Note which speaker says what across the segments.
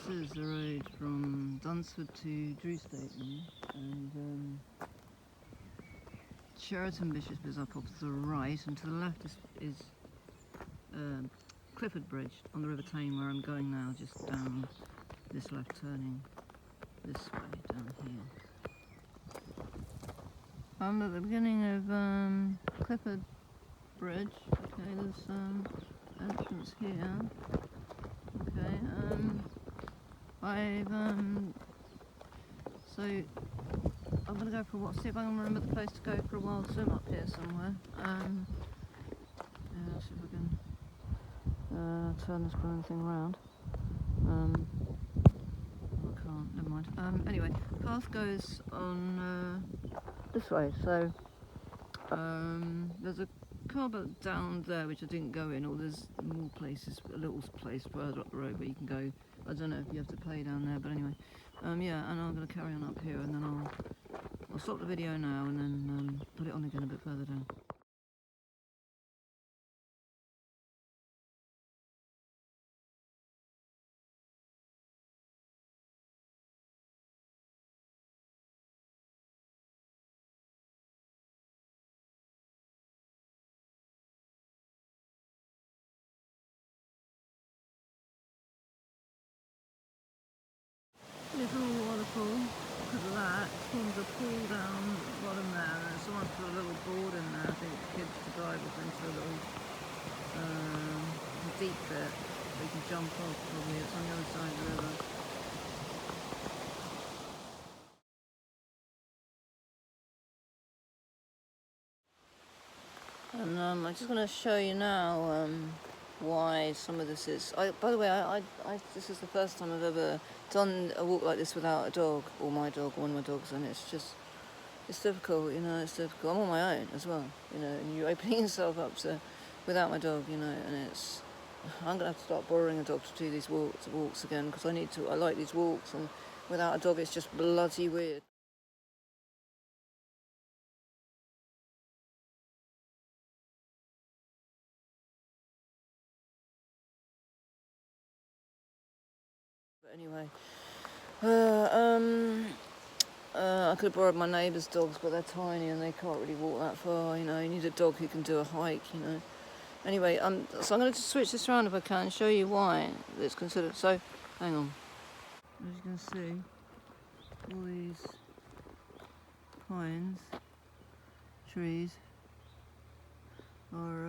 Speaker 1: is the road from Dunsford to Drew Staton, and Sheraton Bishop is up off to the right, and to the left is Clifford Bridge on the River Teign, where I'm going now, just down this left turning this way down here. I'm at the beginning of Clifford Bridge. Okay, there's entrance here. Okay, so I'm going to go for a while, see if I can remember the place to go for a wild swim up here somewhere. Yeah, see if I can turn this blooming thing around. I can't, never mind. Anyway, the path goes on this way, so there's a car boat down there which I didn't go in, or there's more places, a little place further up the road where you can go. I don't know if you have to pay down there, but anyway. Yeah, and I'm going to carry on up here, and then I'll stop the video now and then put it on again a bit further down. This little waterfall, because of that, forms a pool down the bottom there, and someone's put a little board in there, I think for kids to dive off into a little deep bit, so you can jump off probably. It's on the other side of the river. And I'm just going to show you now why some of this is. By the way, this is the first time I've ever done a walk like this without a dog, or my dog, or one of my dogs, and it's difficult, you know, it's difficult. I'm on my own as well, you know, and you're opening yourself up to without my dog, you know, and I'm going to have to start borrowing a dog to do these walks again, because I like these walks, and without a dog it's just bloody weird. But anyway, I could have borrowed my neighbour's dogs, but they're tiny and they can't really walk that far, you know. You need a dog who can do a hike, you know. Anyway, so I'm going to switch this around if I can, show you why it's considered. So, hang on. As you can see, all these pines, trees, are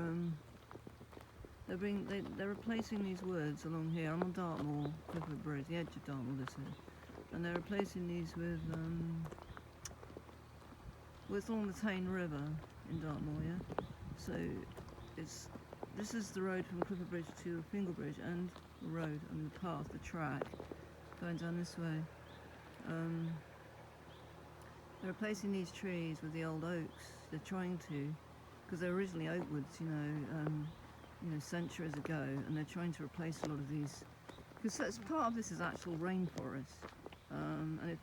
Speaker 1: they're replacing these woods along here. I'm on Dartmoor, Clifford Bridge, the edge of Dartmoor this is, and they're replacing these with it's along the Teign River in Dartmoor, yeah. So this is the road from Clifford Bridge to Fingalbridge, and the road and the path, the track, going down this way. They're replacing these trees with the old oaks. They're trying to, because they're originally oak woods, you know, centuries ago, and they're trying to replace a lot of these, because part of this is actual rainforest. And if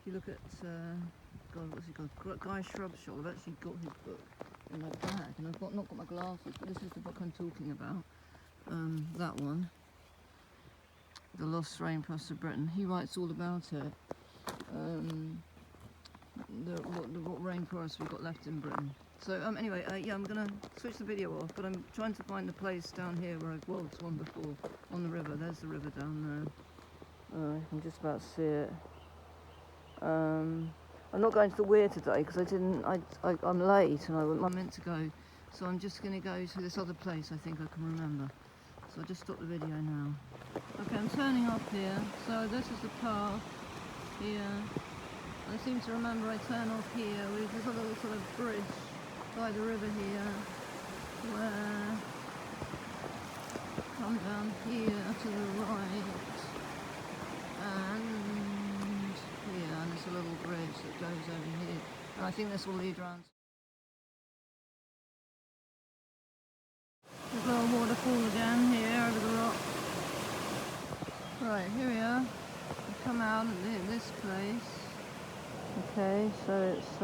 Speaker 1: you look at, God, what's it called? Guy Shrubshaw. I've actually got his book in my bag, and I've not got my glasses, but this is the book I'm talking about. That one, The Lost Rainforests of Britain. He writes all about it. What rainforests we've got left in Britain. So anyway, yeah, I'm going to switch the video off, but I'm trying to find the place down here where I was one before, on the river. There's the river down there. You can just about see it. I'm not going to the weir today because I'm late and I'm meant to go. So I'm just going to go to this other place I think I can remember. So I'll just stop the video now. Okay, I'm turning off here. So this is the path here. I seem to remember I turn off here. There's a little sort of bridge by the river here, where come down here to the right, and here, and there's a little bridge that goes over here, and I think this will lead round. There's a little waterfall again here over the rock. Right, here we are. We come out at this place. Okay, so it's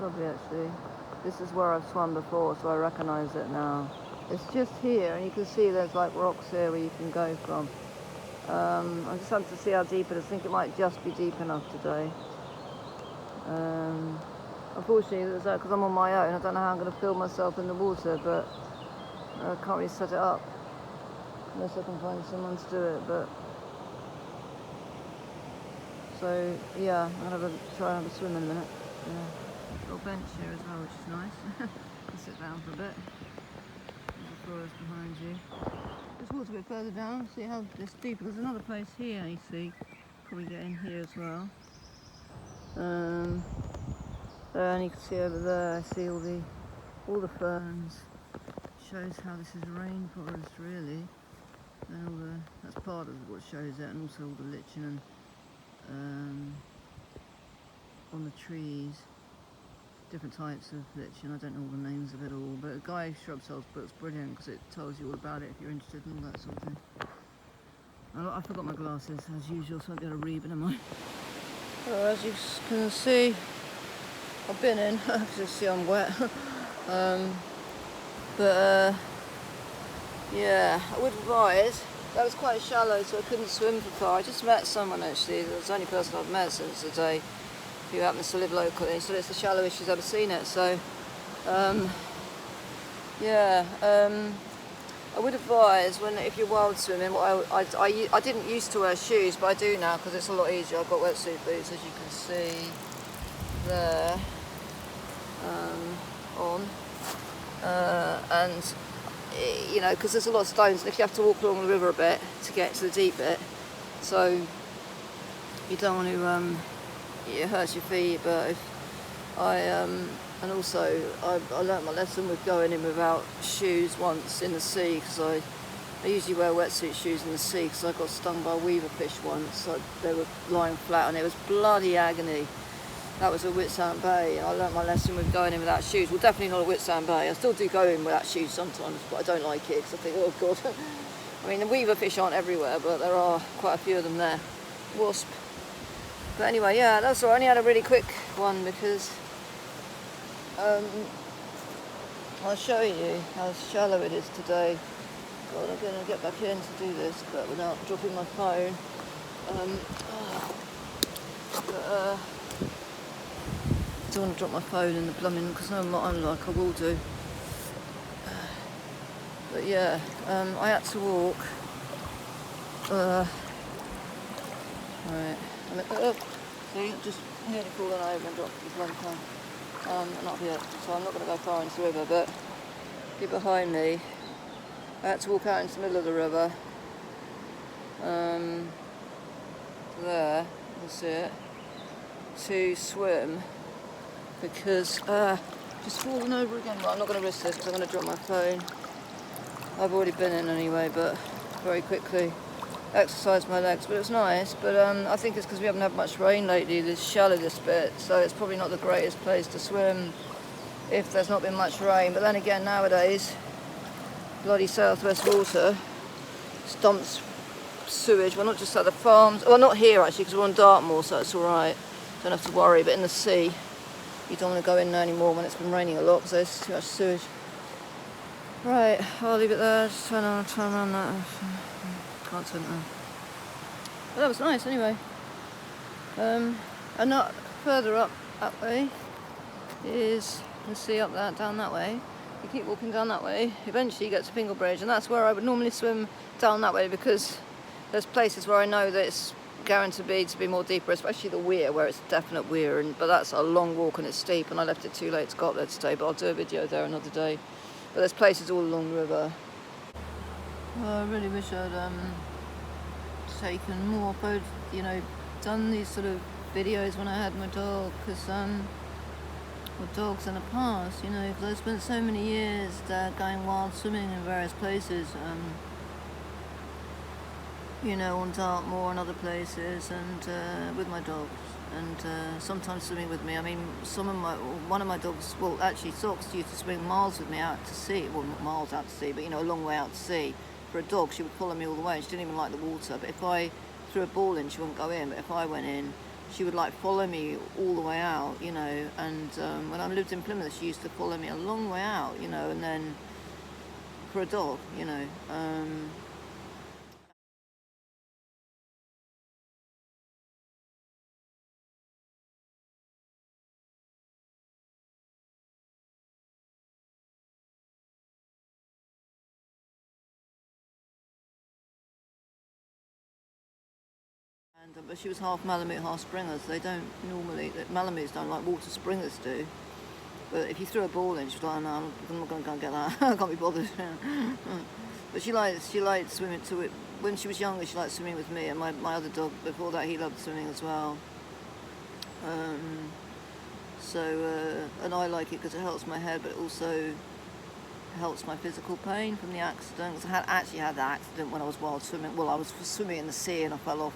Speaker 1: lovely actually. This is where I've swum before, so I recognise it now. It's just here, and you can see there's like rocks here where you can go from. I just wanted to see how deep it is. I think it might just be deep enough today. Unfortunately, because I'm on my own, I don't know how I'm going to film myself in the water, but I can't really set it up unless I can find someone to do it. But so yeah, I'll try and have a swim in a minute. Yeah. Little bench here as well, which is nice. You can sit down for a bit. There's the forest behind you. Just walk a bit further down, see how it's deep. There's another place here, you see. Probably get in here as well. And you can see over there, I see all the ferns. Shows how this is a rainforest, really. And that's part of what shows it, and also all the lichen and on the trees. Different types of lichen. I don't know all the names of it all, but Guy Shrubsole's book's brilliant because it tells you all about it if you're interested in all that sort of thing. I forgot my glasses as usual, so I won't be able to read, but never mind. Well, as you can see, I've been in. As you see, I'm wet. Yeah, I would advise. That was quite shallow, so I couldn't swim for far. I just met someone actually. That was the only person I've met since the day who happens to live locally. He said it's the shallowest she's ever seen it. So, I would advise if you're wild swimming. I didn't used to wear shoes, but I do now because it's a lot easier. I've got wetsuit boots, as you can see there, and you know, because there's a lot of stones, and if you have to walk along the river a bit to get to the deep bit, so you don't want to it hurts your feet. But and also I learnt my lesson with going in without shoes once in the sea, because I usually wear wetsuit shoes in the sea because I got stung by a weaver fish once. They were lying flat and it was bloody agony. That was at Whitsound Bay. I learnt my lesson with going in without shoes. Well, definitely not at Whitsound Bay. I still do go in without shoes sometimes, but I don't like it because I think, oh God. I mean, the weaver fish aren't everywhere, but there are quite a few of them there. Wasp. But anyway, yeah, that's all. I only had a really quick one because I'll show you how shallow it is today. God, I'm going to get back in to do this, but without dropping my phone. I don't want to drop my phone in the plumbing because I'm like I will do. But yeah, I had to walk. Right. See, I've just nearly fallen over and dropped this long time. And up here, so I'm not going to go far into the river, but you're behind me. I had to walk out into the middle of the river. There, you can see it, to swim, because just fallen over again. Well, I'm not going to risk this because I'm going to drop my phone. I've already been in anyway, but very quickly exercised my legs, but it was nice. But I think it's because we haven't had much rain lately. It's shallow this bit, so it's probably not the greatest place to swim if there's not been much rain. But then again, nowadays, bloody southwest water stumps sewage. Well, not just at the farms. Well, not here actually, because we're on Dartmoor, so it's all right. Don't have to worry. But in the sea, you don't want to go in there anymore when it's been raining a lot because there's too much sewage. Right, I'll leave it there. Just turn around that. Can't turn it on. But that was nice anyway. And not further up that way is, you can see up that, down that way. You keep walking down that way, eventually you get to Pingle Bridge, and that's where I would normally swim down that way because there's places where I know that it's guaranteed to be more deeper, especially the weir where it's a definite weir, but that's a long walk and it's steep, and I left it too late to go up there today, but I'll do a video there another day. But there's places all along the river. Well, I really wish I'd taken more photos, you know, done these sort of videos when I had my dog, because with dogs in the past, you know, because I spent so many years going wild swimming in various places, you know, on Dartmoor and other places, and with my dogs, and sometimes swimming with me. I mean, one of my dogs, well, actually, Socks used to swim miles with me out to sea. Well, not miles out to sea, but you know, a long way out to sea. For a dog, she would follow me all the way. She didn't even like the water. But if I threw a ball in, she wouldn't go in. But if I went in, she would like follow me all the way out, you know. And when I lived in Plymouth, she used to follow me a long way out, you know, and then for a dog, you know. And but she was half Malamute, half Springers. They don't normally, Malamutes don't like water, Springers do. But if you threw a ball in, she was like, no, I'm not going to go and get that. I can't be bothered. But she liked swimming to it. When she was younger, she liked swimming with me, and my other dog before that, he loved swimming as well. And I like it because it helps my head, but it also helps my physical pain from the accident. Because I actually had that accident when I was wild swimming. Well, I was swimming in the sea and I fell off.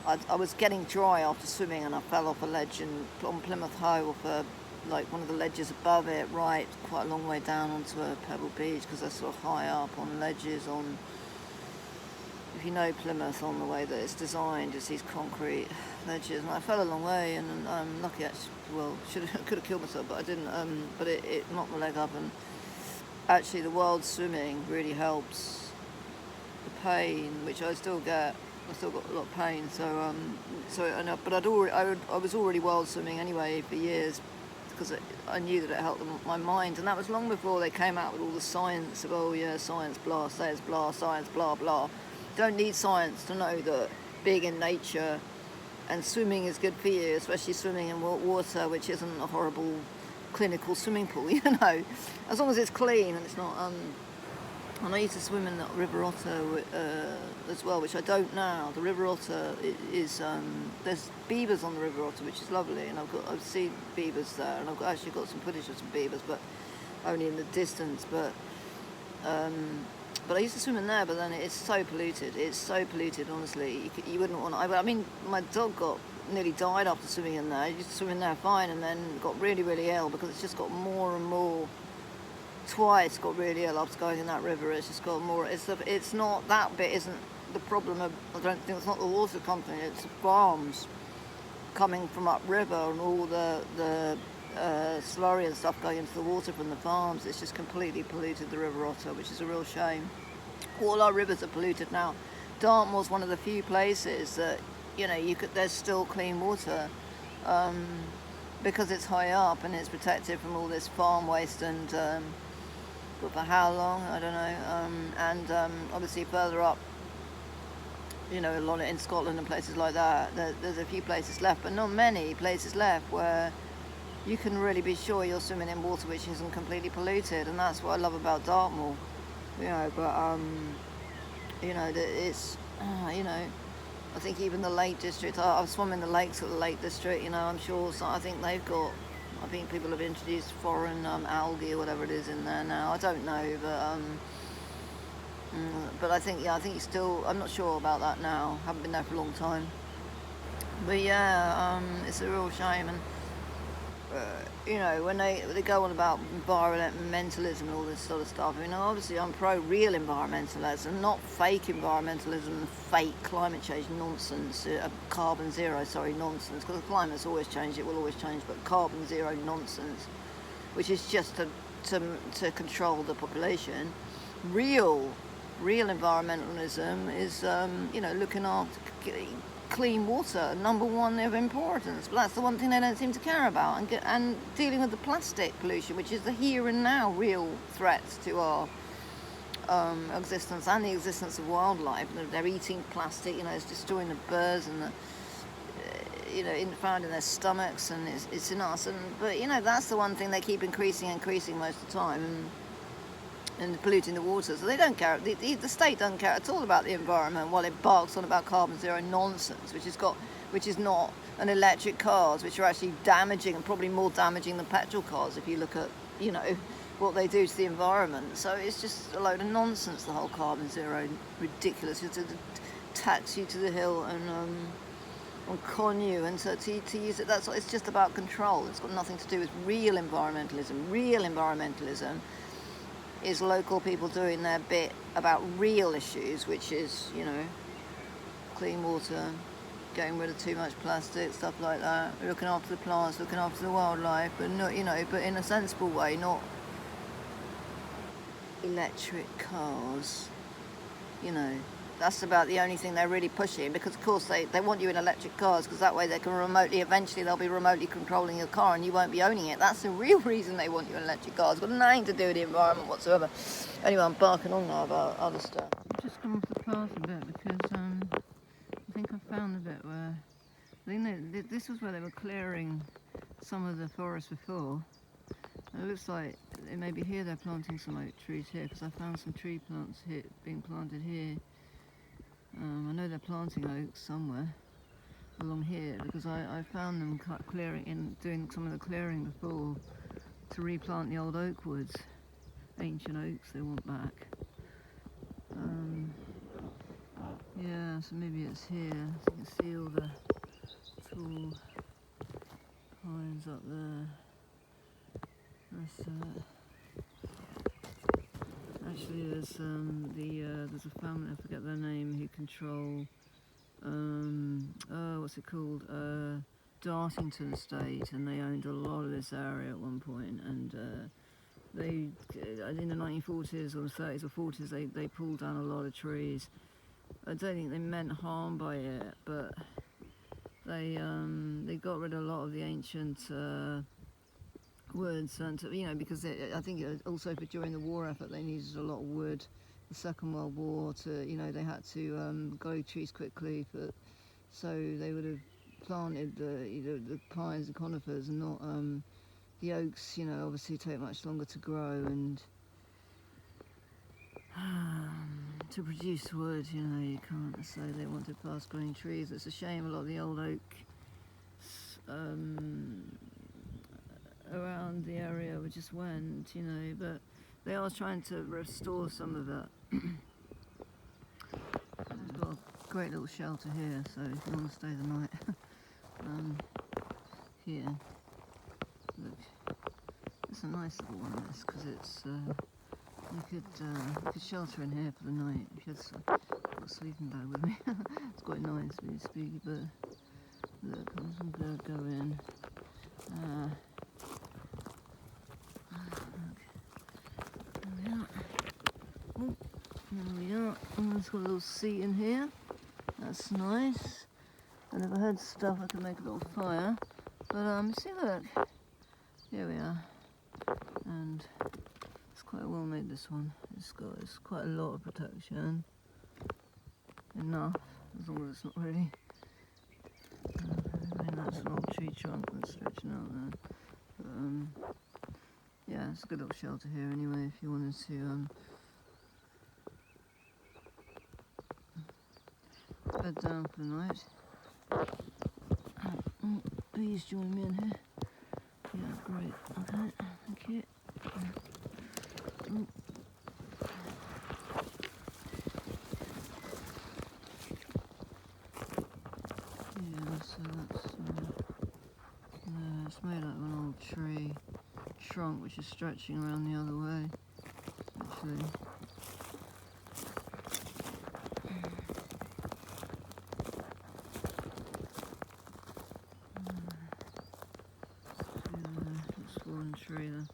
Speaker 1: I was getting dry after swimming and I fell off a ledge on Plymouth Hoe, off like one of the ledges above it, right, quite a long way down onto a pebble beach, because they're sort of high up on ledges on, if you know Plymouth, on the way that it's designed, it's these concrete ledges, and I fell a long way, and I'm lucky actually, well, could have killed myself, but I didn't, but it knocked my leg up, and actually the wild swimming really helps the pain, which I still get. I still got a lot of pain, but I was already wild swimming anyway for years, because I knew that it helped my mind, and that was long before they came out with all the science of, oh yeah, science blah, science blah, science blah blah. You don't need science to know that being in nature and swimming is good for you, especially swimming in water which isn't a horrible clinical swimming pool, you know, as long as it's clean and it's not and I used to swim in the River Otter as well, which I don't now. The River Otter is there's beavers on the River Otter, which is lovely, and I've seen beavers there, and I've actually got some footage of some beavers, but only in the distance. But I used to swim in there, but then it's so polluted. It's so polluted, honestly. You wouldn't want. I mean, my dog nearly died after swimming in there. I used to swim in there fine, and then got really, really ill because it's just got more and more. Twice got really ill after going in that river. It's just got more. It's not that bit. Isn't the problem? I don't think it's not the water company. It's the farms coming from upriver and all the slurry and stuff going into the water from the farms. It's just completely polluted the River Otter, which is a real shame. All our rivers are polluted now. Dartmoor's one of the few places that there's still clean water. Because it's high up and it's protected from all this farm waste and but for how long, I don't know. Obviously further up, a lot in Scotland and places like that, there's a few places left, but not many places left where you can really be sure you're swimming in water which isn't completely polluted, and that's what I love about Dartmoor. It's I think even the Lake District, I've swum in the lakes at the Lake District, I'm sure, so I think people have introduced foreign algae or whatever it is in there now. I don't know, but I think you still, I'm not sure about that now. Haven't been there for a long time. But yeah, it's a real shame. And when they go on about environmentalism and all this sort of stuff, obviously I'm pro real environmentalism, not fake environmentalism and fake climate change nonsense, carbon zero, nonsense, because the climate's always changed, it will always change, but carbon zero nonsense, which is just to control the population. Real environmentalism is, looking after clean water, number one of importance, but that's the one thing they don't seem to care about, and dealing with the plastic pollution, which is the here and now real threat to our existence and the existence of wildlife. They're eating plastic, it's destroying the birds and found in their stomachs, and it's in us, but that's the one thing they keep increasing most of the time, and polluting the water. So they don't care. The state doesn't care at all about the environment, while it barks on about carbon zero nonsense, which is not an electric cars, which are actually damaging, and probably more damaging than petrol cars if you look at what they do to the environment. So it's just a load of nonsense, the whole carbon zero, ridiculous. To tax you to the hill and con you, and to use it. It's just about control. It's got nothing to do with real environmentalism. Real environmentalism is local people doing their bit about real issues, which is, clean water, getting rid of too much plastic, stuff like that, looking after the plants, looking after the wildlife, but not, but in a sensible way, not electric cars. You know, that's about the only thing they're really pushing, because of course they want you in electric cars, because that way they can eventually they'll be remotely controlling your car and you won't be owning it. That's the real reason they want you in electric cars. It's got nothing to do with the environment whatsoever. Anyway, I'm barking on now about other stuff. I've just come off the path a bit because I think I found the bit where, I think this was where they were clearing some of the forest before. And it looks like maybe here they're planting some oak trees here, because I found some tree plants here, being planted here. I know they're planting oaks somewhere along here, because I found them doing some of the clearing before to replant the old oak woods, ancient oaks they want back. Yeah, so maybe it's here. So you can see all the tall pines up there. Actually, there's a family, I forget their name, who control what's it called? Dartington Estate, and they owned a lot of this area at one point, and they in the 1940s or the 30s or 40s they pulled down a lot of trees. I don't think they meant harm by it, but they got rid of a lot of the ancient woods, and because I think it was also during the war effort they needed a lot of wood. The Second World War, they had to grow trees quickly, so they would have planted the pines and conifers, and not the oaks. Obviously take much longer to grow and to produce wood. You can't say they wanted fast-growing trees. It's a shame a lot of the old oak around the where we just went, but they are trying to restore some of it. We've got a great little shelter here, so if you want to stay the night, here. Look, it's a nice little one, this, because it's you could shelter in here for the night if you had got a sleeping bag with me. It's quite nice, really spooky, but look, I'm just going to go in. There we are. It's got a little seat in here. That's nice. And if I had stuff, I could make a little fire. But see, look. Here we are. And it's quite well made, this one. It's quite a lot of protection. Enough, as long as it's not really. That's an old tree trunk that's stretching out there. But, yeah, it's a good little shelter here anyway, if you wanted to bed down for the night. Please join me in here. Yeah, great. Okay, thank you. Yeah, so that's it's made out of an old tree trunk which is stretching around the other way. Actually. It's fallen tree there.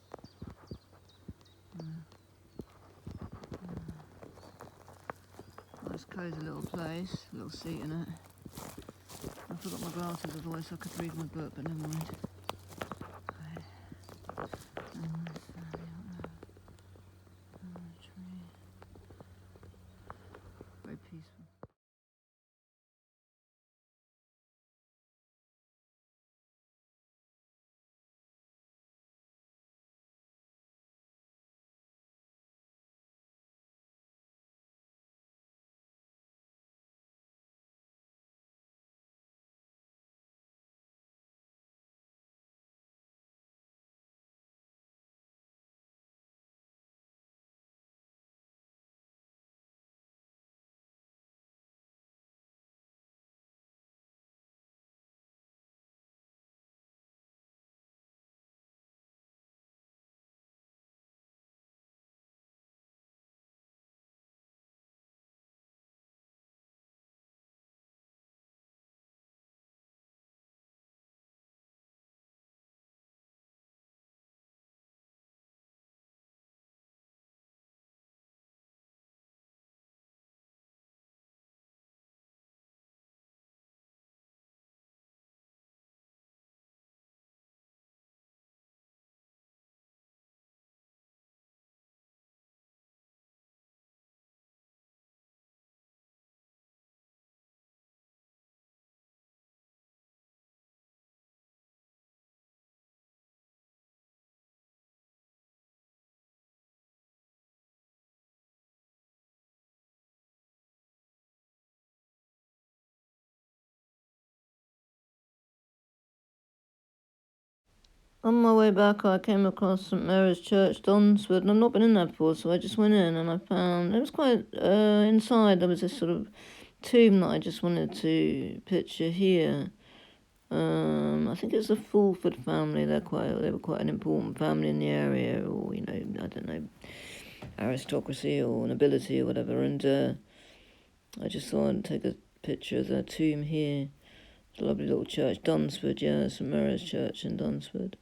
Speaker 1: Nice cosy little place, a little seat in it. I forgot my glasses, otherwise I could read my book, but never mind. Very peaceful. On my way back, I came across St Mary's Church, Donsford, and I've not been in there before, so I just went in and I found it was quite inside. There was this sort of tomb that I just wanted to picture here. I think it's the Fulford family. They were quite an important family in the area, or I don't know, aristocracy or nobility or whatever. And I just thought I'd take a picture of their tomb here. It's a lovely little church, Dunsford, yeah, St Mary's Church in Dunsford.